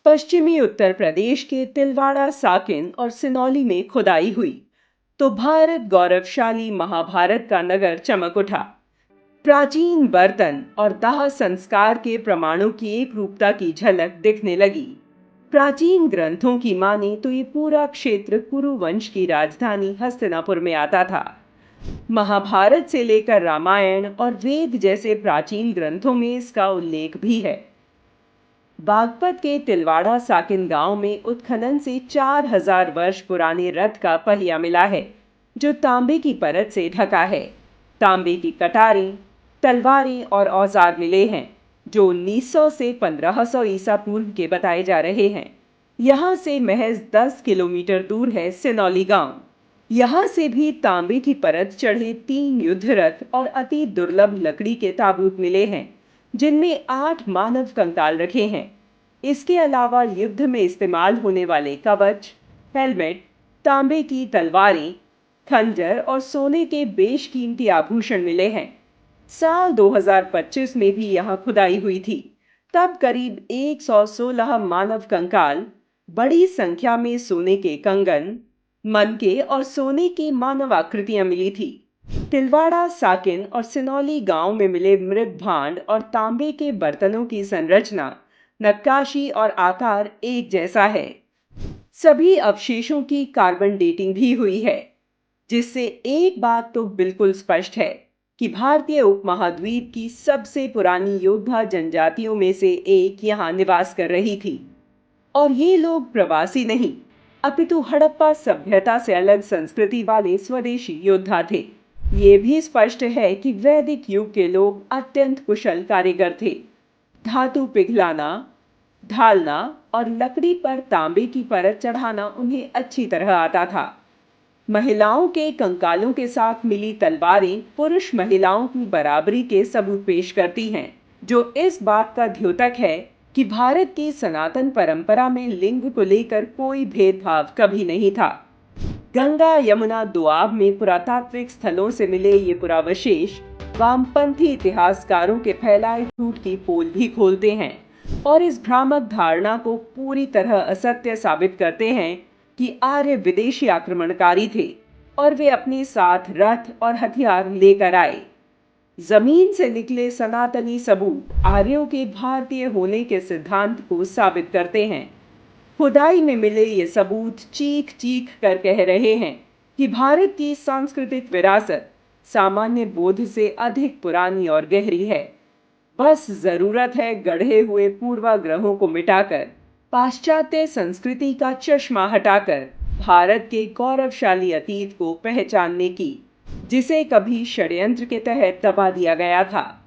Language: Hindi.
पश्चिमी उत्तर प्रदेश के तिलवाड़ा, साकिन और सिनौली में खुदाई हुई तो भारत गौरवशाली महाभारत का नगर चमक उठा। प्राचीन बर्तन और दाह संस्कार के प्रमाणों की एक रूपता की झलक दिखने लगी। प्राचीन ग्रंथों की माने तो ये पूरा क्षेत्र कुरु वंश की राजधानी हस्तिनापुर में आता था। महाभारत से लेकर रामायण और वेद जैसे प्राचीन ग्रंथों में इसका उल्लेख भी है। बागपत के तिलवाड़ा साकिन गांव में उत्खनन से 4000 वर्ष पुराने रथ का पहिया मिला है, जो तांबे की परत से ढका है। तांबे की कटारें, तलवारें और औजार मिले हैं, जो 1900 से 1500 ईसा पूर्व के बताए जा रहे हैं। यहाँ से महज 10 किलोमीटर दूर है सिनौली गांव। यहाँ से भी तांबे की परत चढ़े 3 युद्ध रथ और अति दुर्लभ लकड़ी के ताबूत मिले हैं, जिनमें 8 मानव कंकाल रखे हैं। इसके अलावा युद्ध में इस्तेमाल होने वाले कवच, हेलमेट, तांबे की तलवारें, खंजर और सोने के बेशकीमती आभूषण मिले हैं। साल 2025 में भी यहाँ खुदाई हुई थी। तब करीब 116 मानव कंकाल, बड़ी संख्या में सोने के कंगन, मनके और सोने की मानव आकृतियां मिली थी। तिलवाड़ा, साकिन और सिनौली गांव में मिले मृत भांड और तांबे के बर्तनों की संरचना, नक्काशी और आकार एक जैसा है। सभी अवशेषों की कार्बन डेटिंग भी हुई है, जिससे एक बात तो बिल्कुल स्पष्ट है कि भारतीय उपमहाद्वीप की सबसे पुरानी योद्धा जनजातियों में से एक यहाँ निवास कर रही थी। और ये लोग प्रवासी नहीं, अपितु हड़प्पा सभ्यता से अलग संस्कृति वाले स्वदेशी योद्धा थे। ये भी स्पष्ट है कि वैदिक युग के लोग अत्यंत कुशल कारीगर थे। धातु पिघलाना, ढालना और लकड़ी पर तांबे की परत चढ़ाना उन्हें अच्छी तरह आता था। महिलाओं के कंकालों के साथ मिली तलवारें पुरुष महिलाओं की बराबरी के सबूत पेश करती हैं, जो इस बात का द्योतक है कि भारत की सनातन परंपरा में लिंग को लेकर कोई भेदभाव कभी नहीं था। गंगा यमुना दोआब में पुरातात्विक स्थलों से मिले ये पुरावशेष वामपंथी इतिहासकारों के फैलाए झूठ की पोल भी खोलते हैं और इस भ्रामक धारणा को पूरी तरह असत्य साबित करते हैं कि आर्य विदेशी आक्रमणकारी थे और वे अपने साथ रथ और हथियार लेकर आए। जमीन से निकले सनातनी सबूत आर्यों के भारतीय होने के सिद्धांत को साबित करते हैं। खुदाई में मिले ये सबूत चीख चीख कर कह रहे हैं कि भारत की सांस्कृतिक विरासत सामान्य बोध से अधिक पुरानी और गहरी है। बस जरूरत है गढ़े हुए पूर्वाग्रहों को मिटाकर, पाश्चात्य संस्कृति का चश्मा हटाकर भारत के गौरवशाली अतीत को पहचानने की, जिसे कभी षड्यंत्र के तहत दबा दिया गया था।